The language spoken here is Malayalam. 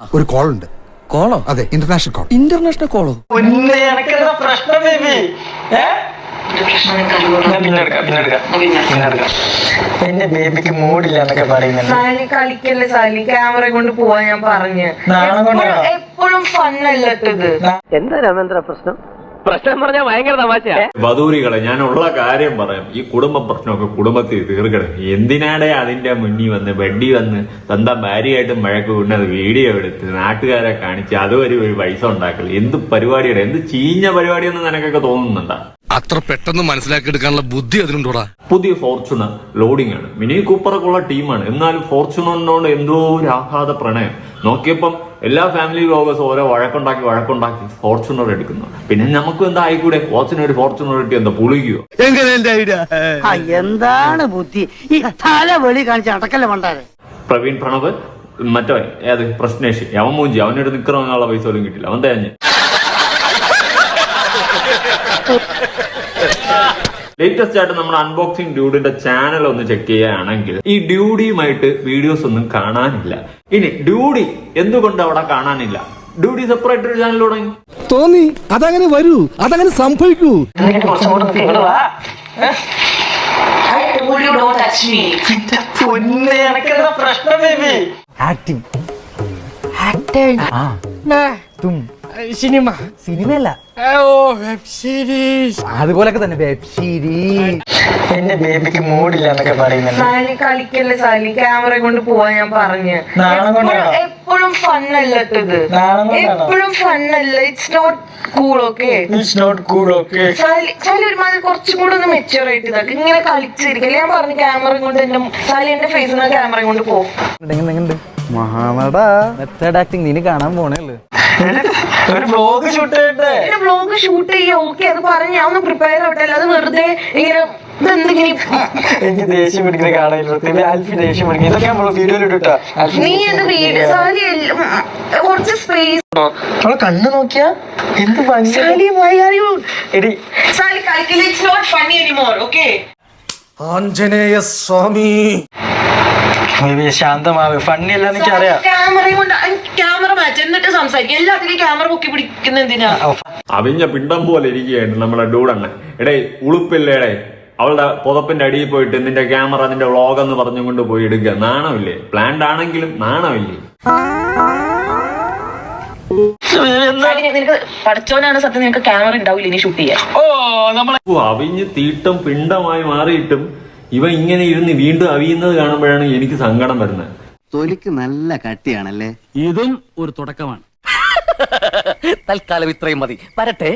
ഒരു കോൾ ഉണ്ട്. കോളോ? അതെ, ഇന്റർനാഷണൽ കോൾ. ഇന്റർനാഷണൽ കോളോ? പ്രശ്നം ബേബി. എന്റെ ബേബിക്ക് മൂടില്ല എന്നൊക്കെ പറയുന്നുണ്ട്. സാലി കളിക്കല്ലേ സാലി, ക്യാമറ കൊണ്ട് പോവാൻ ഞാൻ പറഞ്ഞു. എപ്പോഴും ഫണ്ണല്ലട്ടത്. എന്താ രാമേന്ദ്ര പ്രശ്നം? പ്രശ്നം പറഞ്ഞാൽ ഭയങ്കര തമാശയാ. വധൂരികളെ, ഞാനുള്ള കാര്യം പറയാം. ഈ കുടുംബ പ്രശ്നമൊക്കെ കുടുംബത്തിൽ തീർക്കണം. എന്തിനാടെ അതിന്റെ മുന്നിൽ വന്ന് ബെഡി വന്ന് സ്വന്തം ഭാര്യയായിട്ട് മഴക്ക് കൊണ്ടത് വീഡിയോ എടുത്ത് നാട്ടുകാരെ കാണിച്ച് അതുവരെ ഒരു പൈസ ഉണ്ടാക്കൽ എന്ത് പരിപാടിയുടെ, എന്ത് ചീഞ്ഞ പരിപാടിയെന്ന് നിനക്കൊക്കെ തോന്നുന്നുണ്ടാ? അത്ര പെട്ടെന്ന് മനസ്സിലാക്കിയെടുക്കാനുള്ള ബുദ്ധി അതിനുണ്ടോടാ? പുതിയ ഫോർച്യൂണർ ലോഡിംഗ് ആണ്. മിനി കൂപ്പറൊക്കെ ഉള്ള ടീമാണ്. എന്നാലും ഫോർച്യൂണറിനോട് എന്തോ ഒരു ആഘാത പ്രണയം. നോക്കിയപ്പം എല്ലാ ഫാമിലി വ്ലോഗേഴ്സും ഓരോ വഴക്കുണ്ടാക്കി ഫോർച്യൂണർ എടുക്കുന്നു. പിന്നെ നമുക്കും എന്താ ആയിക്കൂടെ? ഒരു ഫോർച്യൂണർ കിട്ടി എന്താ പുളിക്കോ? എന്താണ് ബുദ്ധി ഈ തല വെളി കാണിച്ച് അടക്കല്ലേ വേണ്ടാരെ? പ്രവീൺ പ്രണവ്, മറ്റവൻ ഏത് പ്രശ്നേഷ്, അവൻ മൂഞ്ചി, അവനൊരു നിക്കറങ്ങാനുള്ള പൈസ പോലും കിട്ടില്ല, അവൻ തേഞ്ഞ്. ലേറ്റസ്റ്റ് ആയിട്ട് നമ്മുടെ അൺബോക്സിംഗ് ഡ്യൂഡിന്റെ ചാനൽ ഒന്ന് ചെക്ക് ചെയ്യുകയാണെങ്കിൽ ഈ ഡ്യൂഡിയുമായിട്ട് വീഡിയോസ് ഒന്നും കാണാനില്ല. ഇനി ഡ്യൂഡി എന്തുകൊണ്ട് അവിടെ കാണാനില്ല? ഡ്യൂഡി സെപ്പറേറ്റ് ഒരു ചാനൽ തുടങ്ങി. തോന്നി അതങ്ങനെ വരൂ, അതങ്ങനെ സംഭവിക്കൂ. പ്രശ്നം ബേബി. സിനിമ സിനിമയല്ല, വെബ് സീരീസ്. അതുപോലൊക്കെ തന്നെ വെബ് സീരീസ്. എന്റെ ബേബിക്ക് മൂടില്ല എന്നൊക്കെ പറയുന്നുണ്ട്. സാലി കളിക്കല്ലേ സാലി, ക്യാമറ കൊണ്ട് പോവാൻ ഞാൻ പറഞ്ഞു. എപ്പോഴും ഫണ്ണല്ലട്ടത്. എപ്പോഴും ഫണ്ണല്ല. It's not cool. Okay, it's not cool. Okay, Sally ഒരുമാതിരി കുറച്ചും കൂടെ ഒന്ന് മെച്ചുവർ ആയിട്ട് ഇതാക്കി ഇങ്ങനെ കളിച്ചിരിക്കല്ലേ. ഞാൻ പറഞ്ഞു ക്യാമറ കൊണ്ട് എന്റെ സാലി എന്റെ ഫേസിൽ നിന്ന് ക്യാമറ കൊണ്ട് പോകും. മഹാനട മെത്തേഡ് ആക്ടിങ് നീ കാണാൻ പോണേള്ളു. ഒരു വ്ലോഗ് ഷൂട്ട് ചെയ്യട്ടെ. വ്ലോഗ് ഷൂട്ട് ചെയ്യാം. ഓക്കെ, അത് പറഞ്ഞ് ഞാൻ ഒന്ന് പ്രിപ്പയർ ആവട്ടെ. അല്ലാതെ വെറുതെ ഇങ്ങനെ എനിക്ക് ദേഷ്യം പിടിക്കുന്ന കാണാൻ ആൽഫി ദേഷ്യം പിടിക്കും. ഇതൊക്കെ നമ്മൾ വീഡിയോയിൽ ഇട്ടാ നീ എന്റെ വീഡിയോ സാലി കുറച്ച് സ്പേസ്. അവളെ കണ്ണ് നോക്കിയാ എന്ത് സാലി, why are you? എടി സാലി കളിക്കല്ലേ. It's not funny anymore. Okay. Anjaneya Swami. ശാന്തമാവ്. ഫണ്ണി അല്ല എനിക്ക് അറിയാം. ക്യാമറ കൊണ്ട് ക്യാമറ മാറ്റി എന്നിട്ട് സംസാരിക്കും. എല്ലാത്തിനും ക്യാമറ പൊക്കി പിടിക്കുന്ന എന്തിനാ? അവിഞ്ഞ പിണ്ടം പോലെ ഇരിക്കുകയാണ് നമ്മളെ ഡൂഡണ്ണൻ. എടേ ഉളുപ്പില്ലേടേ, അവളുടെ പുതപ്പിന്റെ അടിയിൽ പോയിട്ട് നിന്റെ ക്യാമറ നിന്റെ വ്ളോഗ് എന്ന് പറഞ്ഞുകൊണ്ട് പോയി എടുക്കുക. നാണമില്ലേ? പ്ലാൻഡ് ആണെങ്കിലും നാണമില്ലേ? നിനക്ക് പഠിച്ചോനാണ് സത്യം. നിനക്ക് ക്യാമറ ഉണ്ടാവില്ല ഇനി ഷൂട്ട് ചെയ്യാൻ. അവിഞ്ഞ് തീട്ടം പിണ്ടമായി മാറിയിട്ടും ഇവ ഇങ്ങനെ ഇരുന്ന് വീണ്ടും അവിയുന്നത് കാണുമ്പോഴാണ് എനിക്ക് സങ്കടം വരുന്നത്. തൊലിക്ക് നല്ല കട്ടിയാണല്ലേ? ഇതും ഒരു തുടക്കമാണ്. തൽക്കാലം ഇത്രയും മതി. വരട്ടെ.